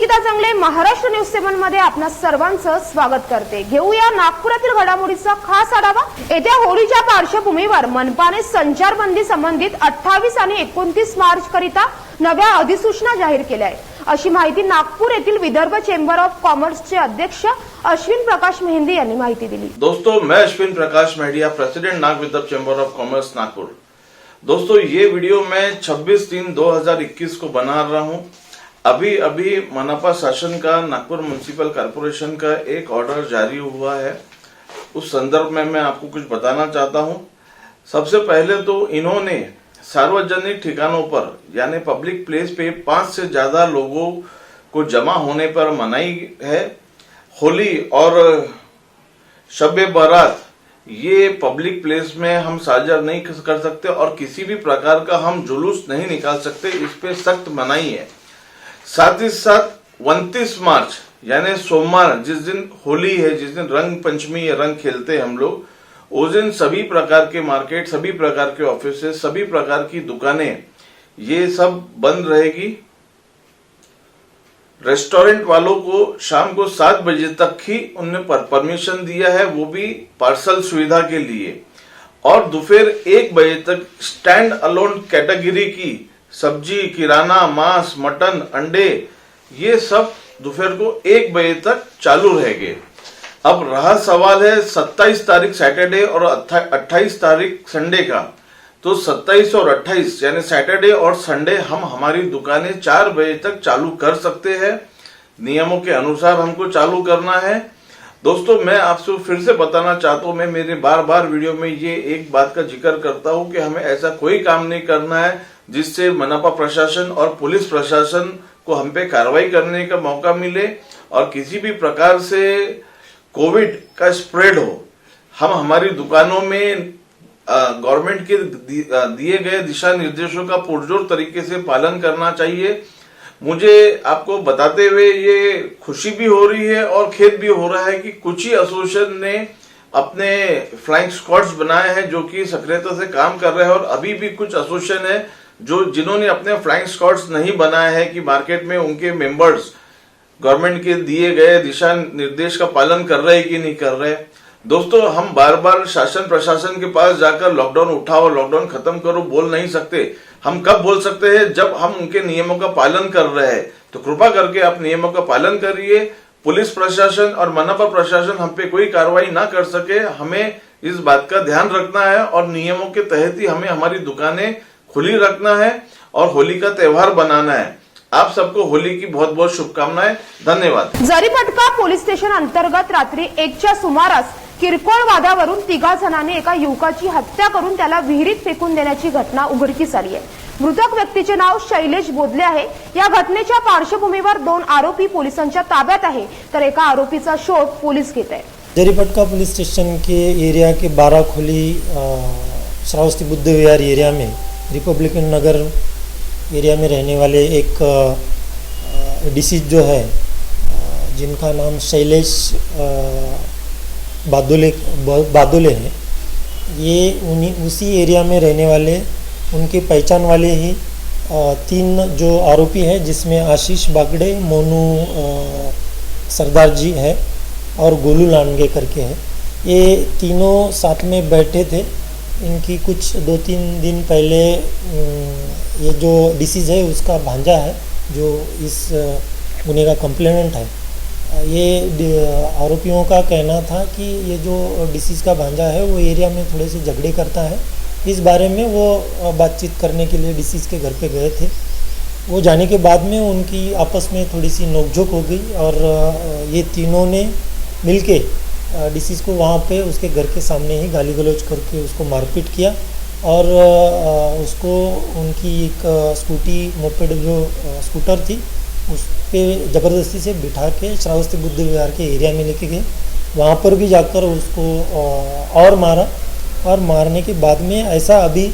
निकिता जंगले महाराष्ट्र न्यूज 7 मध्ये आपणा सर्वांचं स्वागत करते। घेऊया नागपुरातील घडामोडीचा खास आढावा। येत्या होळीच्या पार्श्वभूमीवर मनपाने संचारबंदी संबंधित 28 आणि 29 मार्च करिता नव्या अधिसूचना जाहीर केल्या आहेत, अशी माहिती नागपूर येथील विदर्भ चेंबर ऑफ कॉमर्सचे अध्यक्ष अश्विन प्रकाश मेहंदी यांनी माहिती दिली। दोस्तों, मैं Ashwin Prakash Mehndi, president Nag Vidarbha chamber of commerce Nagpur. दोस्तों, ये वीडियो मैं 26/3/2021 को बना रहा हूं। अभी मनपा शासन का नागपुर म्युनिसिपल कॉर्पोरेशन का एक ऑर्डर जारी हुआ है। उस संदर्भ में मैं आपको कुछ बताना चाहता हूं। सबसे पहले तो इन्होंने सार्वजनिक ठिकानों पर यानी पब्लिक प्लेस पे 5 से ज्यादा लोगों को जमा होने पर मनाही है। होली और शब बारात ये पब्लिक प्लेस में हम साझा नहीं कर सकते और किसी भी प्रकार का हम जुलूस नहीं निकाल सकते, इस पे सख्त मनाही है। साथ ही साथ 29 मार्च यानी सोमवार, जिस दिन होली है, जिस दिन रंग पंचमी या रंग खेलते हैं हम लोग, उस दिन सभी प्रकार के मार्केट, सभी प्रकार के ऑफिसेस, सभी प्रकार की दुकानें ये सब बंद रहेगी। रेस्टोरेंट वालों को शाम को 7 बजे तक ही उन्होंने परमिशन दिया है, वो भी पार्सल सुविधा के लिए। और दोपहर 1 बजे तक स्टैंड अलोन कैटेगरी की सब्जी, किराना, मांस, मटन, अंडे ये सब दोपहर को 1 बजे तक चालू रहेंगे। अब रहा सवाल है 27 तारीख सैटरडे और 28 तारीख संडे का। तो 27 और 28 यानी सैटरडे और संडे हम हमारी दुकानें 4 बजे तक चालू कर सकते हैं। नियमों के अनुसार हमको चालू करना है। दोस्तों, मैं आपसे फिर से बताना चाहता हूं, मैं मेरे बार वीडियो में ये एक बात का जिक्र करता हूं कि हमें ऐसा कोई काम नहीं करना है जिससे मनपा प्रशासन और पुलिस प्रशासन को हम पे कार्रवाई करने का मौका मिले और किसी भी प्रकार से कोविड का स्प्रेड हो। हम हमारी दुकानों में गवर्नमेंट के दिए गए दिशा निर्देशों का पुरजोर तरीके से पालन करना चाहिए। मुझे आपको बताते हुए ये खुशी भी हो रही है और खेद भी हो रहा है कि कुछ ही एसोसिएशन ने अपने फ्लाइंग स्क्वाड्स बनाए हैं जो कि सक्रियता से काम कर रहे हैं, और अभी भी कुछ एसोसिएशन है जिन्होंने अपने फ्लाइंग स्क्वाड्स नहीं बनाए हैं कि मार्केट में उनके मेंबर्स गवर्नमेंट के दिए गए दिशा निर्देश का पालन कर रहे हैं कि नहीं कर रहे। दोस्तों, हम बार शासन प्रशासन के पास जाकर लॉकडाउन उठाओ, लॉकडाउन खत्म करो बोल नहीं सकते। हम कब बोल सकते हैं? जब हम उनके नियमों का पालन कर रहे हैं। तो कृपा करके आप नियमों का पालन करिए। पुलिस प्रशासन और मनपा प्रशासन हम पे कोई कार्रवाई ना कर सके, हमें इस बात का ध्यान रखना है और नियमों के तहत ही हमें हमारी दुकानें खुली रखना है और होली का त्यौहार बनाना है। आप सबको होली की बहुत बहुत शुभकामनाएं। धन्यवाद। जरीपटका पोलीस स्टेशन अंतर्गत रात्री 1च्या सुमारास किरकोळ वादावरून 3 जणांनी एका युवकाची हत्या करून त्याला विहिरीत फेकून देण्याची घटना उघडकीस आली आहे। मृतक व्यक्तीचे नाव शैलेश बोदले आहे। या घटनेच्या पार्श्वभूमीवर 2 आरोपी पोलिसांच्या ताब्यात आहे, तर एका आरोपीचा शोध पोलीस घेत आहेत। जरीपटका पुलिस स्टेशन के एरिया के 12 खोली श्रावस्ती बुद्ध विहार एरिया में रिपब्लिकन नगर एरिया में रहने वाले एक डिसीज जो है, जिनका नाम शैलेश बादोले है, ये उसी एरिया में रहने वाले उनकी पहचान वाले ही 3 जो आरोपी हैं, जिसमें आशीष बागड़े, मोनू सरदार जी है और गोलू लांडगे करके है। ये तीनों साथ में बैठे थे। इनकी कुछ 2-3 दिन पहले ये जो डिसीज़ है उसका भांजा है जो इस गुने का कंप्लेनेंट है। ये आरोपियों का कहना था कि ये जो डिसीज़ का भांजा है वो एरिया में थोड़े से झगड़े करता है। इस बारे में वो बातचीत करने के लिए डिसीज़ के घर पे गए थे। वो जाने के बाद में उनकी आपस में थोड़ी सी नोकझोंक हो गई और ये तीनों ने मिलके डिसीज़ को वहाँ पे उसके घर के सामने ही गाली गलौज करके उसको मारपीट किया और उसको उनकी एक मोपेड जो स्कूटर थी उस पर ज़बरदस्ती से बिठा के श्रावस्ती बुद्ध विहार के एरिया में लेके गए। वहाँ पर भी जाकर उसको और मारा, और मारने के बाद में ऐसा अभी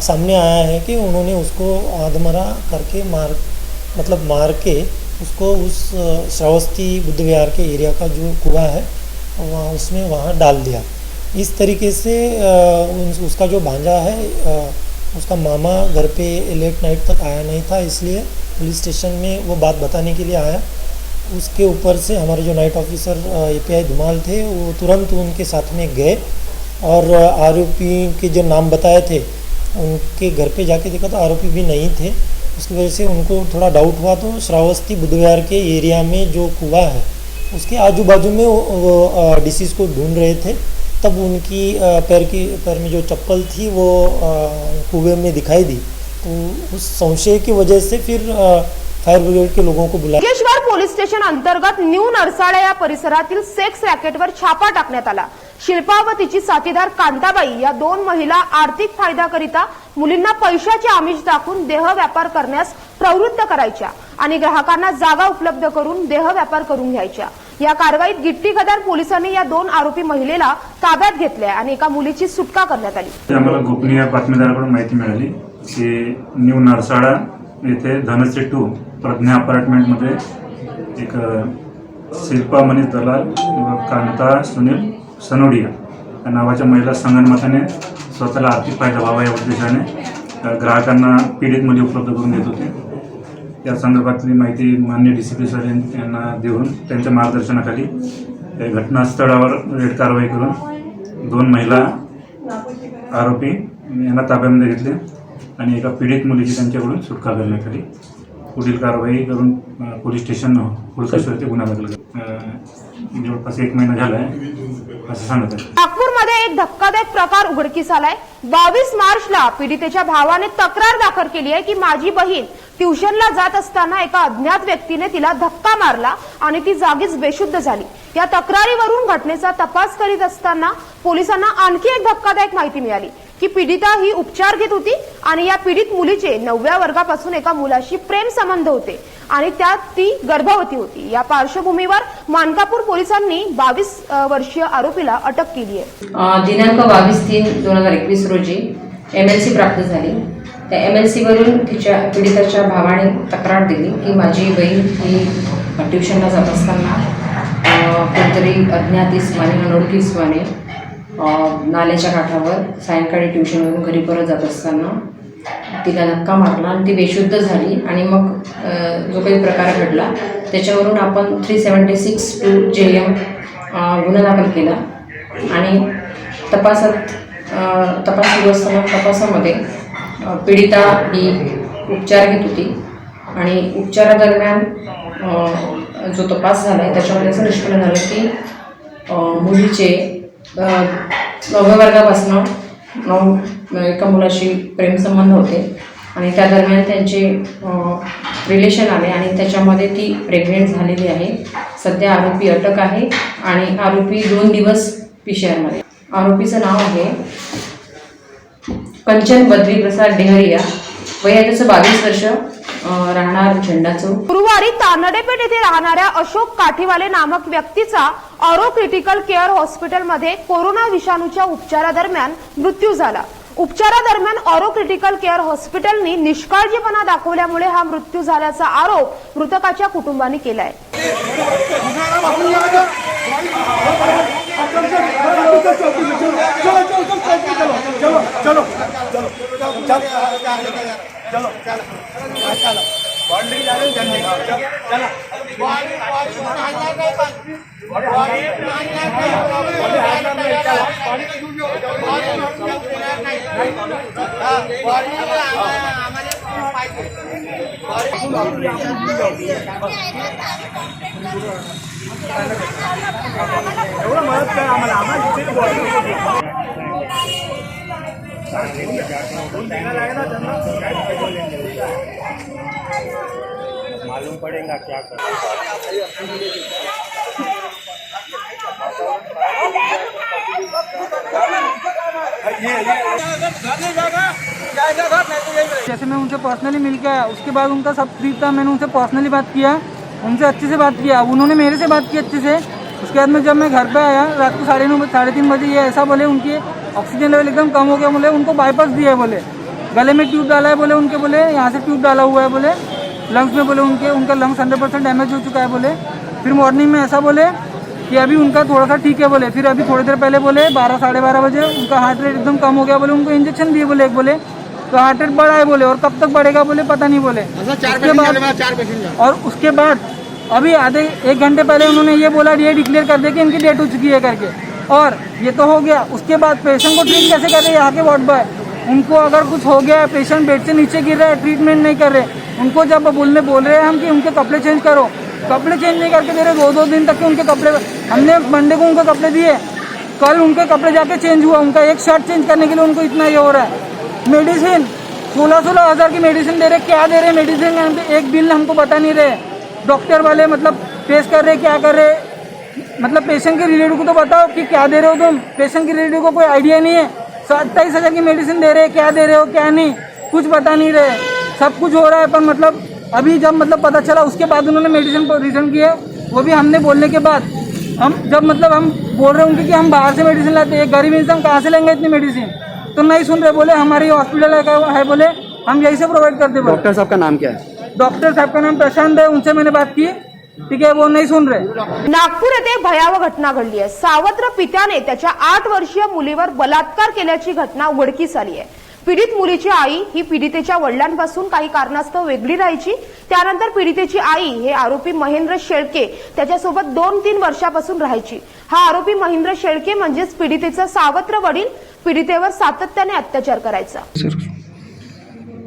सामने आया है कि उन्होंने उसको आधमरा करके मार के उसको उस श्रावस्ती बुद्ध विहार के एरिया का जो कुआं है वहाँ डाल दिया। इस तरीके से उसका जो भांजा है उसका मामा घर पे लेट नाइट तक आया नहीं था, इसलिए पुलिस स्टेशन में वो बात बताने के लिए आया। उसके ऊपर से हमारे जो नाइट ऑफिसर API धुमाल थे वो तुरंत उनके साथ में गए और आरोपी के जो नाम बताए थे उनके घर पे जाके देखा तो आरोपी भी नहीं थे। उसकी वजह से उनको थोड़ा डाउट हुआ तो श्रावस्ती बुधवार के एरिया में जो कुआं है उसके आजू बाजू में वो डिसीज को ढूंढ रहे थे। तब उनकी पैर में जो चप्पल थी वो कुएं में दिखाई दी, तो उस संशय की वजह से फिर फायर ब्रिगेड के लोगों को बुलाया। योगेश्वर पोलीस स्टेशन अंतर्गत न्यू नरसाळे या परिसरातील सेक्स रॅकेटवर छापा टाकण्यात आला। शिल्पा व तिची साथीदार कांताबाई या दोन महिला आर्थिक फायद्याकरिता मुलींना पैशाचे आमिष दाखवून देह व्यापार करण्यास प्रवृत्त करायच्या आणि ग्राहकांना जागा उपलब्ध करून देह व्यापार करून घ्यायच्या। या कारवाईत गिट्टी गदार पोलिसांनी या दोन आरोपी महिलेला ताब्यात घेतले आणि एका मुलीची सुटका करण्यात आली। आम्हाला गोपनीय बातमीदाराकडून माहिती मिळाली की न्यू नरसाळा येथे धनश्री 2 प्रज्ञा अपार्टमेंटमध्ये एक शिल्पा मनीष दलाल व कांता सुनील सनोडिया या नावाच्या महिला संगनमताने स्वतःला आर्थिक फायदा व्हावा या उद्देशाने ग्राहकांना पीडित मुली उपलब्ध करून देत होते। या संदर्भातली माहिती मान्य DCP सर यांना देऊन त्यांच्या मार्गदर्शनाखाली घटनास्थळावर रेड कारवाई करून दोन महिला आरोपी यांना ताब्यामध्ये घेतले आणि एका पीडित मुलीची त्यांच्याकडून सुटका करण्यात आली। पुढील कारवाई करून पोलीस स्टेशन हुडकेश्वर ते गुन्हा दाखल जवळपास 1 महिना झाला आहे असं सांगत आहे। नागपूरमध्ये एक धक्कादायक प्रकार उघडकीस आलाय। 22 मार्चला पीडितेच्या भावाने तक्रार दाखल केली आहे की माझी बहीण ट्युशनला जात असताना एका अज्ञात व्यक्तीने तिला धक्का मारला आणि ती जागीच बेशुद्ध झाली। या तक्रारीवरून घटनेचा तपास करीत असताना पोलिसांना आणखी एक धक्कादायक माहिती मिळाली की पीडिता ही उपचार घेत होती आणि या पीडित मुलीचे 9व्या वर्गापासून एका मुलाशी प्रेम संबंध होते आणि त्यात ती गर्भवती होती। या पार्श्वभूमीवर मानकापूर पोलिसांनी 22 वर्षीय आरोपीला अटक केली आहे। दिनांक 22/3/2021 रोजी MLC प्राप्त झाली। त्या MLC वरून तिच्या पीडिताच्या भावाने तक्रार दिली की माझी बहीण ही ट्युशनला जात असताना कोणतरी अज्ञात इस्माने अनोळखी इस्माने नाल्याच्या काठावर सायंकाळी ट्युशनवरून घरी परत जात असताना तिला धक्का मारला आणि ती बेशुद्ध झाली आणि मग जो काही प्रकार घडला त्याच्यावरून आपण 376 JM गुन्हा दाखल केला आणि तपास सुरू असताना तपासामध्ये पीडिता ही उपचार घेत होती आणि उपचारादरम्यान जो तपास झाला आहे त्याच्यामध्ये असं निष्पन्न झालं की मुलीचे 9व्या वर्गापासून एका मुलाशी प्रेमसंबंध होते आणि त्या दरम्यान त्यांचे रिलेशन आले आणि त्याच्यामध्ये ती प्रेग्नेंट झालेली आहे। सध्या आरोपी अटक आहे आणि आरोपी 2 दिवस PCR मध्ये। आरोपीचं नाव आहे कंचन बद्री प्रसाद डेहरिया, वय त्याचं 22 वर्ष, राहणार झेंडा चौक। गुरुवारी तानडेपेठ येथे राहणाऱ्या अशोक काठीवाले नामक व्यक्तीचा ऑरो क्रिटिकल केअर हॉस्पिटलमध्ये कोरोना विषाणूच्या उपचारादरम्यान मृत्यू झाला। उपचारादरम्यान ऑरो क्रिटिकल केअर हॉस्पिटलनी निष्काळजीपणा दाखवल्यामुळे हा मृत्यू झाल्याचा आरोप मृतकाच्या कुटुंबाने केलाय। मालूम पड़ेगा क्या जैसे मैं उनसे पर्सनली मिल के आया, उसके बाद उनका सब फ्री था, मैंने उनसे पर्सनली बात किया, उनसे अच्छे से बात किया, उन्होंने मेरे से बात की अच्छे से। उसके बाद में जब मैं घर पे आया रात को 9:30 3:30 बजे, ये ऐसा बोले उनकी ऑक्सीजन लेवल एकदम कम हो गया, बोले उनको बाईपास दिया है, बोले गले में ट्यूब डाला है, बोले उनके बोले यहाँ से ट्यूब डाला हुआ है, बोले लंग्स में बोले उनका लंग्स 100% डैमेज हो चुका है, बोले। फिर मॉर्निंग में ऐसा बोले कि अभी उनका थोड़ा सा ठीक है, बोले। फिर अभी थोड़ी देर पहले बोले 12 साढ़े 12 बजे उनका हार्ट रेट एकदम कम हो गया, बोले उनको इंजेक्शन दिए, बोले एक बोले। तो तो हार्ट रेट बढ़ा है बोले, और कब तक बढ़ेगा बोले पता नहीं बोले। और उसके बाद अभी आधे 1 घंटे पहले उन्होंने ये बोला, ये डिक्लेयर कर दे कि इनकी डेट हो चुकी है करके, और ये तो हो गया। उसके बाद पेशेंट को ट्रीट कैसे कर रहे हैं यहाँ के वार्ड बॉय? उनको अगर कुछ हो गया है, पेशेंट बेड से नीचे गिर रहा है, ट्रीटमेंट नहीं कर रहे, उनको जब बोल रहे हैं हम कि उनके कपड़े चेंज करो, कपड़े चेंज नहीं करके दे रहे। 2-2 दिन तक के उनके कपड़े, हमने मंडे को उनको कपड़े दिए, कल उनके कपड़े जाके चेंज हुआ, उनका एक शर्ट चेंज करने के लिए उनको इतना ये हो रहा है। मेडिसिन 16-16 हज़ार की मेडिसिन दे रहे, क्या दे रहे मेडिसिन, एक बिल हमको बता नहीं रहे। डॉक्टर वाले मतलब टेस्ट कर रहे, क्या कर रहे, मतलब पेशेंट के रिलेटिव को तो बताओ कि क्या दे रहे हो तुम, पेशेंट के रिलेटिव को कोई आइडिया नहीं है। 27 हज़ार की मेडिसिन दे रहे, क्या दे रहे हो क्या नहीं, कुछ बता नहीं रहे। सब कुछ हो रहा है, पर मतलब अभी जब मतलब पता चला उसके बाद उन्होंने मेडिसिन रिटर्न किए, वो भी हमने बोलने के बाद। हम जब मतलब हम बोल रहे हैं उनके कि हम बाहर से मेडिसिन लाते हैं, गरीब इंसान कहाँ से लेंगे इतनी मेडिसिन, तो नहीं सुन रहे, बोले हमारी हॉस्पिटल है बोले हम यही से प्रोवाइड करते। डॉक्टर साहब का नाम क्या है? डॉक्टर साहब का नाम प्रशांत है, उनसे मैंने बात की, ठीक है, वो नहीं सुन रहे। नागपूर येथे भयावह घटना घडली आहे। सावत्र पित्याने त्याच्या 8 वर्षीय मुलीवर बलात्कार केल्याची घटना उघडकीस आली आहे। पीडित मुलीची आई ही पीडितेच्या वडिलांपासून काही कारणास्तव वेगळी राहायची। त्यानंतर पीडितेची आई हे आरोपी महेंद्र शेळके त्याच्यासोबत 2-3 वर्षापासून राहायची। हा आरोपी महेंद्र शेळके म्हणजेच पीडितेचा सावत्र वडील पीडितेवर सातत्याने अत्याचार करायचा।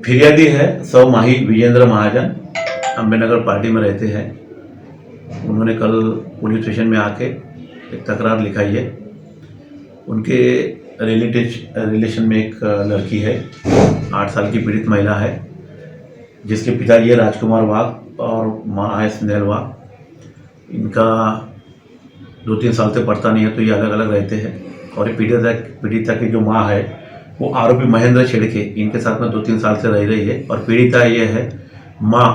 फिरियादी है सौ माही विजेंद्र महाजन, अंबेनगर पार्टी में रहते हैं। उन्होंने कल पुलिस स्टेशन में आके एक तकरार लिखाई है। उनके रिलेशन में एक लड़की है, 8 साल की पीड़ित महिला है, जिसके पिताजी है राजकुमार वाघ और माँ है स्नेहल वाघ। इनका 2-3 साल से पड़ता नहीं है, तो ये अलग अलग रहते हैं। और पीड़िता की जो माँ है वो आरोपी महेंद्र शेड़के इनके साथ में 2-3 साल से रह रही है। और पीड़िता ये है माँ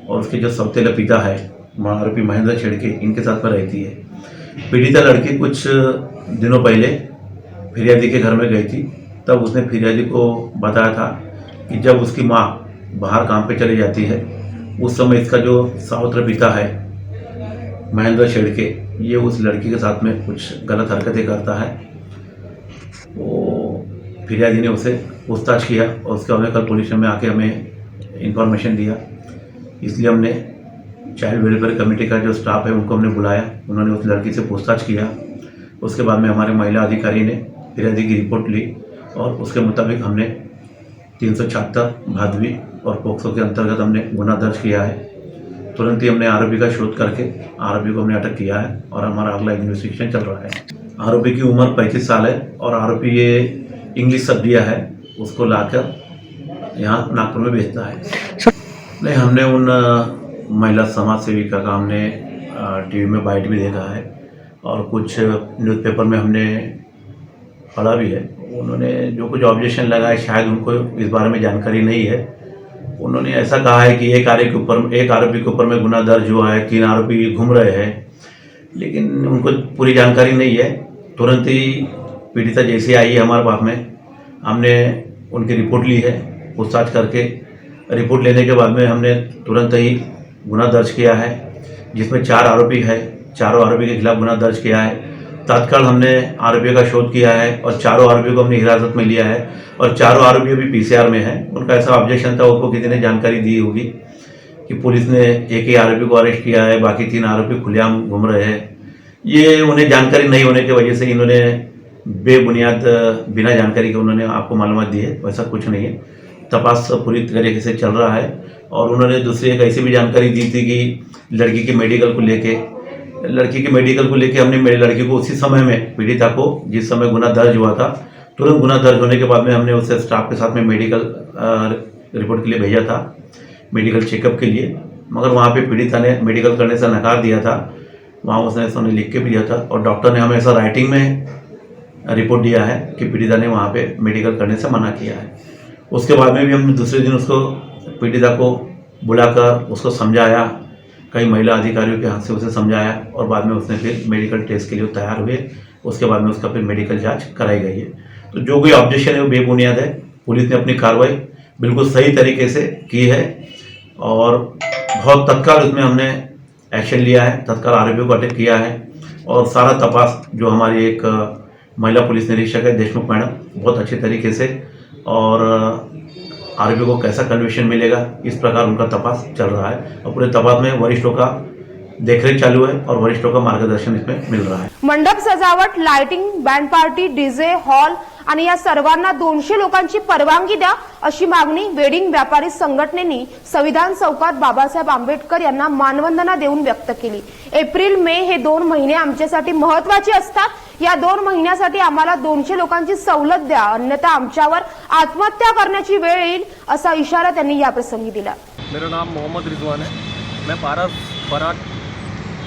और उसके जो सौतेला पिता है माँ आरोपी महेंद्र शेड़के इनके साथ में रहती है। पीड़िता लड़की कुछ दिनों पहले फिरियादी के घर में गई थी, तब उसने फिरियादी को बताया था कि जब उसकी माँ बाहर काम पे चली जाती है उस समय इसका जो सावत्र पिता है महेंद्र शेड़के ये उस लड़की के साथ में कुछ गलत हरकतें करता है। वो फिरियादी ने उसे पूछताछ किया और उसके बाद में कल पुलिस में आके हमें इंफॉर्मेशन दिया। इसलिए हमने चाइल्ड वेलफेयर कमेटी का जो स्टाफ है उनको हमने बुलाया, उन्होंने उस लड़की से पूछताछ किया। उसके बाद में हमारे महिला अधिकारी ने फिरियादी की रिपोर्ट ली और उसके मुताबिक हमने 376 भादवी और पोक्सो के अंतर्गत हमने गुना दर्ज किया है। तुरंत ही हमने आरोपी का शोध करके आरोपी को हमने अटक किया है और हमारा अगला इन्वेस्टिगेशन चल रहा है। आरोपी की उम्र 35 साल है और आरोपी ये इंग्लिश सब्जियाँ है उसको लाकर यहाँ नागपुर में बेचता है। नहीं, हमने उन महिला समाज सेविका का हमने टीवी में बाइट भी देखा है और कुछ न्यूज़पेपर में हमने पढ़ा भी है। उन्होंने जो कुछ ऑब्जेक्शन लगाए शायद उनको इस बारे में जानकारी नहीं है। उन्होंने ऐसा कहा है कि एक आरोपी के ऊपर में गुना दर्ज हुआ है, 3 आरोपी घूम रहे हैं, लेकिन उनको पूरी जानकारी नहीं है। तुरंत ही पीड़िता जैसे आई है हमारे पास में, हमने उनकी रिपोर्ट ली है। पूछताछ करके रिपोर्ट लेने के बाद में हमने तुरंत ही गुना दर्ज किया है, जिसमें 4 आरोपी है। चारों आरोपी के खिलाफ गुना दर्ज किया है। तत्काल हमने आरोपियों का शोध किया है और चारों आरोपियों को हमने हिरासत में लिया है और चारों आरोपी अभी पीसीआर में है। उनका ऐसा ऑब्जेक्शन था, उसको किसी ने जानकारी दी होगी कि पुलिस ने एक ही आरोपी को अरेस्ट किया है, बाकी 3 आरोपी खुलेआम घूम रहे हैं। ये उन्हें जानकारी नहीं होने की वजह से इन्होंने बेबुनियाद बिना जानकारी के उन्होंने आपको मालूमात दी है, वैसा कुछ नहीं है। तपास पूरी तरीके से चल रहा है। और उन्होंने दूसरी एक ऐसी भी जानकारी दी थी कि लड़की के मेडिकल को लेके हमने लड़की को उसी समय में पीड़िता को जिस समय गुना दर्ज हुआ था तुरंत गुना दर्ज होने के बाद में हमने उसे स्टाफ के साथ में मेडिकल रिपोर्ट के लिए भेजा था, मेडिकल चेकअप के लिए। मगर वहाँ पे पीड़िता ने मेडिकल करने से नकार दिया था। वहाँ उसने लिख के भी दिया था और डॉक्टर ने हमें ऐसा राइटिंग में रिपोर्ट दिया है कि पीड़िता ने वहाँ पे मेडिकल करने से मना किया है। उसके बाद में भी हमने दूसरे दिन उसको पीड़िता को बुलाकर उसको समझाया, कई महिला अधिकारियों के हाथ से उसे समझाया और बाद में उसने फिर मेडिकल टेस्ट के लिए तैयार हुए। उसके बाद में उसका फिर मेडिकल जांच कराई गई है। तो जो कोई ऑब्जेक्शन है वो बेबुनियाद है। पुलिस ने अपनी कार्रवाई बिल्कुल सही तरीके से की है और बहुत तत्काल उसमें हमने एक्शन लिया है, तत्काल आरोपियों को अटक किया है और सारा तपास जो हमारी एक महिला पुलिस निरीक्षक है देशमुख मैडम बहुत अच्छे तरीके से और आरोपी को कैसा कन्विक्शन मिलेगा, इस प्रकार उनका तपास चल रहा है और पूरे तपास में वरिष्ठों का देखरेख चालू है और वरिष्ठों का मार्गदर्शन इसमें मिल रहा है। मंडप सजावट, lighting, band party, DJ, hall आणि या सर्वांना 200 लोकांची परवानगी द्या अशी मागणी वेडिंग व्यापारी संघटनेनी संविधान चौकात बाबासाहेब आंबेडकर यांना मानवंदना देऊन व्यक्त केली। एप्रिल मे हे 2 महिने आमच्यासाठी महत्त्वाचे असतात। या 2 महिन्यासाठी आम्हाला 200 लोकांची सवलत द्या, अन्यथा आमच्यावर आत्महत्या करण्याची वेळ येईल असा इशारा त्यांनी याप्रसंगी दिला। मेरा नाम मोहम्मद रिजवान है, मैं पारस बारात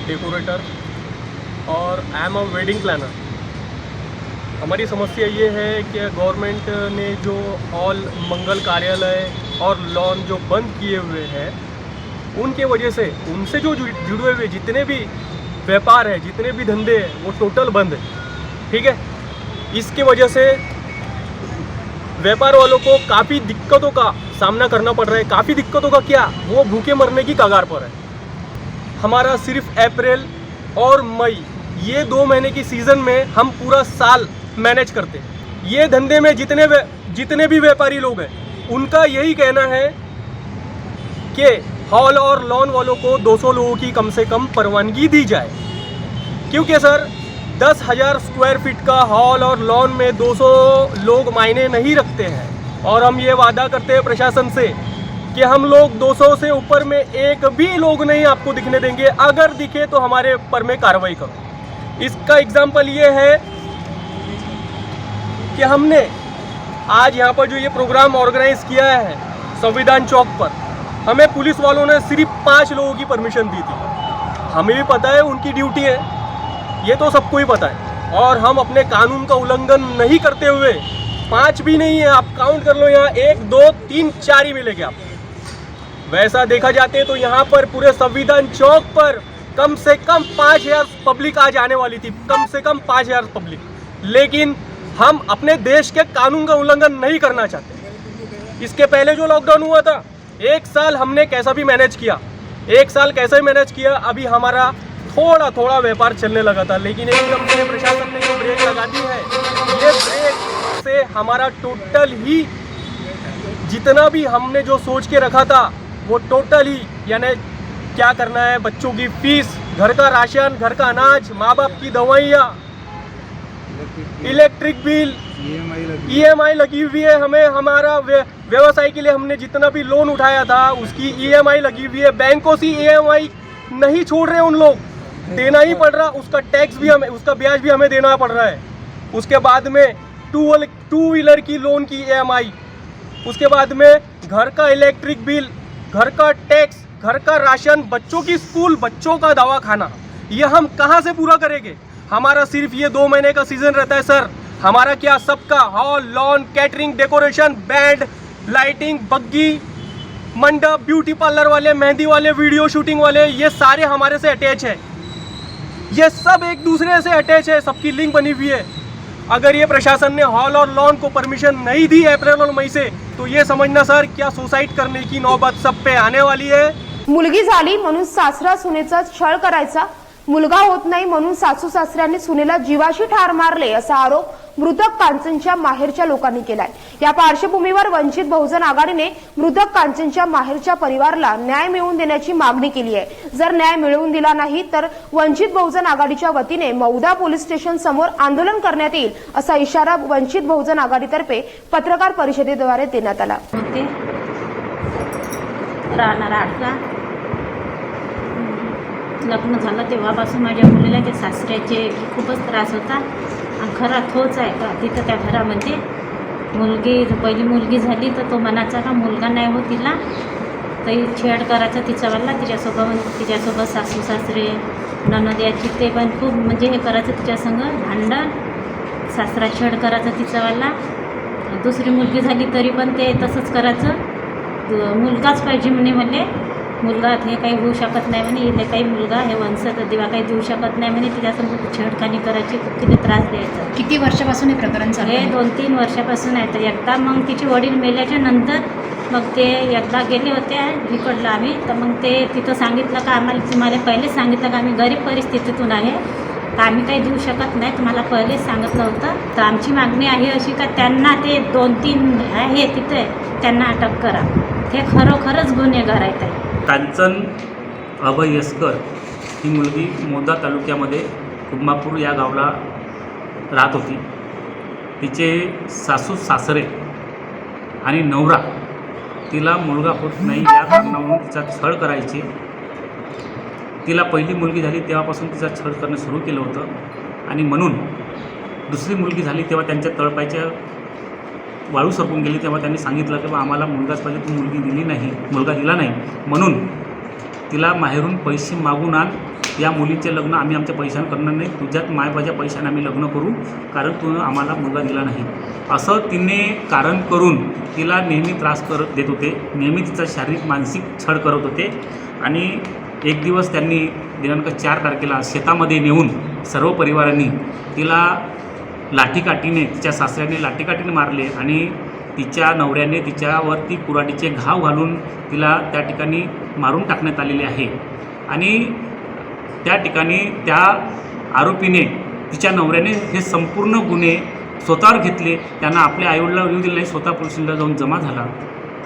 डेकोरेटर और I am a wedding planner. हमारी समस्या ये है कि गवर्नमेंट ने जो ऑल मंगल कार्यालय और लॉन जो बंद किए हुए हैं, उनके वजह से उनसे जो जुड़े हुए जितने भी व्यापार है, जितने भी धंधे हैं, वो टोटल बंद है। ठीक है, इसके वजह से व्यापार वालों को काफ़ी दिक्कतों का सामना करना पड़ रहा है। काफ़ी दिक्कतों का क्या, वो भूखे मरने की कगार पर है। हमारा सिर्फ अप्रैल और मई ये 2 महीने की सीज़न में हम पूरा साल मैनेज करते हैं। ये धंधे में जितने भी व्यापारी लोग हैं, उनका यही कहना है कि हॉल और लॉन वालों को 200 लोगों की कम से कम परवानगी दी जाए, क्योंकि सर 10,000 स्क्वायर फीट का हॉल और लॉन में 200 लोग मायने नहीं रखते हैं। और हम ये वादा करते हैं प्रशासन से कि हम लोग 200 से ऊपर में एक भी लोग नहीं आपको दिखने देंगे। अगर दिखे तो हमारे ऊपर में कार्रवाई करो। इसका एग्जाम्पल ये है कि हमने आज यहाँ पर जो ये प्रोग्राम ऑर्गेनाइज किया है संविधान चौक पर, हमें पुलिस वालों ने सिर्फ 5 लोगों की परमिशन दी थी। हमें भी पता है उनकी ड्यूटी है, ये तो सबको ही पता है, और हम अपने कानून का उल्लंघन नहीं करते हुए 5 भी नहीं है, आप काउंट कर लो, यहाँ 1 2 3 4 ही मिलेंगे आप। वैसा देखा जाते तो यहाँ पर पूरे संविधान चौक पर कम से कम 5,000 पब्लिक आज आने वाली थी, कम से कम 5,000 पब्लिक। लेकिन हम अपने देश के कानून का उल्लंघन नहीं करना चाहते। इसके पहले जो लॉकडाउन हुआ था, 1 साल हमने कैसा भी मैनेज किया, 1 साल कैसे भी मैनेज किया। अभी हमारा थोड़ा थोड़ा व्यापार चलने लगा था, लेकिन एकदम से प्रशासन ने जो ब्रेक लगा दी है, ये ब्रेक से हमारा टोटल ही जितना भी हमने जो सोच के रखा था वो टोटल ही, यानी क्या करना है, बच्चों की फीस, घर का राशन, घर का अनाज, माँ बाप की दवाइयाँ, इलेक्ट्रिक बिल, EMI लगी हुई है। हमें हमारा व्यवसाय के लिए हमने जितना भी लोन उठाया था उसकी EMI लगी हुई है। बैंकों से EMI नहीं छोड़ रहे उन लोग, देना ही पड़ रहा, उसका टैक्स भी हमें, उसका ब्याज भी हमें देना पड़ रहा है। उसके बाद में टू व्हीलर की लोन की EMI, उसके बाद में घर का इलेक्ट्रिक बिल, घर का टैक्स, घर का राशन, बच्चों की स्कूल, बच्चों का दवाखाना, ये हम कहाँ से पूरा करेंगे? हमारा सिर्फ ये 2 महीने का सीजन रहता है सर। हमारा क्या, सबका hall, lawn, catering, decoration, band, lighting, बग्गी, मंडप, ब्यूटी पार्लर वाले, मेहंदी वाले, वीडियो शूटिंग वाले, ये सारे हमारे से अटैच है। ये सब एक दूसरे से अटैच है, सबकी लिंक बनी हुई है। अगर ये प्रशासन ने हॉल और लॉन को परमिशन नहीं दी अप्रैल और मई से, तो ये समझना सर क्या सुसाइड करने की नौबत सब पे आने वाली है। मुलगी झाली म्हणून सासरा सुनेचा छळ करायचा, मुलगा होत नाही म्हणून सासू सासऱ्यांनी सुनेला जीवाशी ठार मारले असा आरोप मृतक कांचनच्या माहेरच्या लोकांनी केलाय। या पार्श्वभूमीवर वंचित बहुजन आघाडीने मृतक कांचनच्या माहेरच्या परिवाराला न्याय मिळवून देण्याची मागणी केली आहे। जर न्याय मिळवून दिला नाही तर वंचित बहुजन आघाडीच्या वतीने मौदा पोलीस स्टेशन समोर आंदोलन करण्यात येईल असा इशारा वंचित बहुजन आघाडीतर्फे पत्रकार परिषदेद्वारे देण्यात आला। लग्न झालं तेव्हापासून माझ्या मुलीला ते सासऱ्याचे खूपच त्रास होता आणि खरा तोच आहे का तिथं त्या घरामध्ये पहिली मुलगी झाली तर तो मनाचा का मुलगा नाही हो तिला, तर छेड करायचा तिच्यावाला, तिच्यासोबत सासू सासरे ननद याची ते पण खूप म्हणजे हे करायचं तिच्यासंग भांडण, सासरा छेड करायचा तिच्यावाला। दुसरी मुलगी झाली तरी पण ते तसंच करायचं, मुलगाच पाहिजे म्हणे, म्हणे मुलगा हे काही होऊ शकत नाही म्हणे, इथे काही मुलगा हे वंशाचा दिवा काही देऊ शकत नाही म्हणे, तिच्यासमोर छेडखानी करायची, तिने त्रास द्यायचा। किती वर्षापासून हे प्रकरण चालू आहे? 2-3 वर्षापासून आहे। तर एकदा मग तिचे वडील मेल्याच्या नंतर मग ते एकदा गेले होते इकडलं आम्ही, तर मग ते तिथं सांगितलं का आम्हाला, तुम्हाला पहिलेच सांगितलं का आम्ही गरीब परिस्थितीतून आहे, तर आम्ही काही देऊ शकत नाही, तुम्हाला पहिलेच सांगितलं होतं। तर आमची मागणी आहे अशी का त्यांना ते 2-3 आहे तिथे त्यांना अटक करा. ते खरोखरच गुन्हेगार आहेत. कांचन अभय यसकर ही मुलगी मोदा तालुक्यामध्ये कुंभापूर या गावाला राहत होती. तिचे सासू सासरे आणि नवरा तिला मुलगा होत नाही या कारणावरून तिचा छळ करायचे. तिला पहिली मुलगी झाली तेव्हापासून तिचा छळ करणं सुरू केलं होतं आणि म्हणून दुसरी मुलगी झाली तेव्हा त्यांच्या तळपायच्या वाळू सरकून गेली. तेव्हा त्यांनी सांगितलं की बा आम्हाला मुलगाच पाहिजे, तू मुलगा दिला नाही म्हणून तिला माहेरून पैसे मागून आण, या मुलीचे लग्न आम्ही आमच्या पैशानं करणार नाही, तुझ्यात मायबाच्या पैशाने आम्ही लग्न करू, कारण तू आम्हाला मुलगा दिला नाही असं तिने कारण करून तिला नेहमी त्रास देत होते. नेहमी तिचा शारीरिक मानसिक छळ करत होते. आणि एक दिवस त्यांनी दिनांक 4 तारखेला शेतामध्ये नेऊन सर्व परिवारांनी तिला लाठीकाठीने, तिच्या सासऱ्याने लाठीकाठीने मारले आणि तिच्या नवऱ्याने तिच्यावरती कुऱ्हाडीचे घाव घालून तिला त्या ठिकाणी मारून टाकण्यात आलेले आहे. आणि त्या ठिकाणी त्या आरोपीने, तिच्या नवऱ्याने हे संपूर्ण गुन्हे स्वतःवर घेतले. त्यांना आपल्या आईवडिलांना येऊ दिले नाही, स्वतः पोलिसांना जाऊन जमा झाला.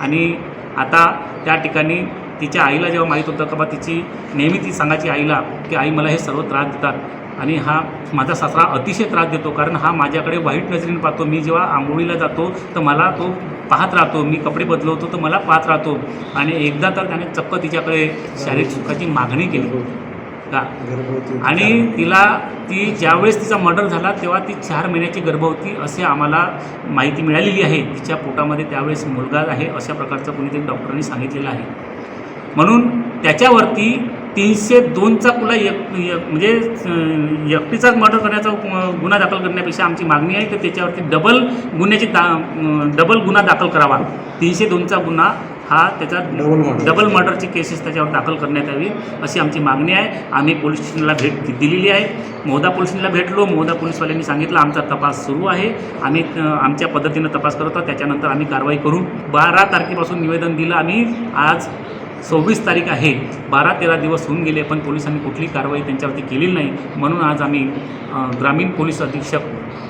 आणि आता त्या ठिकाणी तिच्या आईला जेव्हा माहीत होतं का बा तिची नेहमी ती सांगायची आईला की आई मला हे सर्व त्रास देतात आणि हा माझा सासरा अतिशय त्रास देतो, कारण हा माझ्याकडे वाईट नजरेने पाहतो. मी जेव्हा आंघोळीला जातो तर मला तो पाहत राहतो, मी कपडे बदलवतो तर मला पाहत राहतो. आणि एकदा तर त्याने चक्क तिच्याकडे शारीरिक सुखाची मागणी केली का. आणि ती ज्यावेळेस तिचा मर्डर झाला तेव्हा ती 4 महिन्याची गर्भवती असे आम्हाला माहिती मिळालेली आहे. तिच्या पोटामध्ये त्यावेळेस मुलगा आहे अशा प्रकारचं कोणीतरी डॉक्टरांनी सांगितलेलं आहे. म्हणून त्याच्यावरती 302चा कुला म्हणजे एकटीचाच मर्डर करण्याचा गुन्हा दाखल करण्यापेक्षा आमची मागणी आहे की त्याच्यावरती डबल गुन्हा दाखल करावा. 302चा गुन्हा हा त्याचा डबल मर्डरची केसेस त्याच्यावर दाखल करण्यात यावी अशी आमची मागणी आहे. आम्ही पोलीस स्टेशनला भेट दिलेली आहे. मौदा पोलीस स्टेशनला भेटलो. मौदा पोलीसवाल्यांनी सांगितलं आमचा तपास सुरू आहे, आम्ही आमच्या पद्धतीनं तपास करत आहोत, त्याच्यानंतर आम्ही कारवाई करू. 12 तारखेपासून निवेदन दिलं आम्ही. आज 26 तारीख आहे. 12-13 दिवस होऊन गेले पण पोलिसांनी कुठली कारवाई त्यांच्यावरती केलेली नाही. म्हणून आज आम्ही ग्रामीण पोलीस अधीक्षक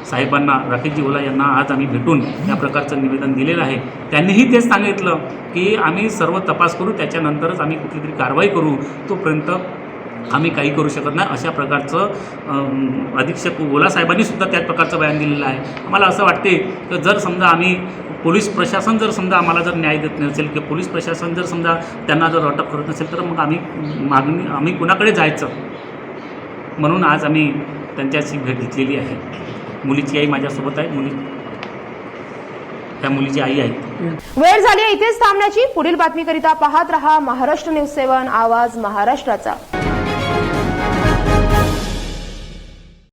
साहेबांना, राकेशजी ओला यांना आज आम्ही भेटून या प्रकारचं निवेदन दिलेलं आहे. त्यांनीही तेच सांगितलं की आम्ही सर्व तपास करू, त्याच्यानंतरच आम्ही कुठली तरी कारवाई करू, तोपर्यंत आम्ही काही करू शकत नाही अशा प्रकारचं अधीक्षक ओला साहेबांनी सुद्धा त्याच प्रकारचं बयान दिलेलं आहे. आम्हाला असं वाटते की जर समजा आम्ही पोलीस प्रशासन जर समजा आम्हाला जर न्याय देत नसेल किंवा पोलीस प्रशासन जर समजा त्यांना जर अटक करत नसेल तर मग आम्ही कुणाकडे जायचं. म्हणून आज आम्ही त्यांच्याशी भेट घेतलेली आहे. मुलीची आई माझ्यासोबत आहे, त्या मुलीची आई आहे. वेळ झाली इथेच थांबण्याची. पुढील बातमीकरिता पाहत रहा महाराष्ट्र न्यूज 7, आवाज महाराष्ट्राचा.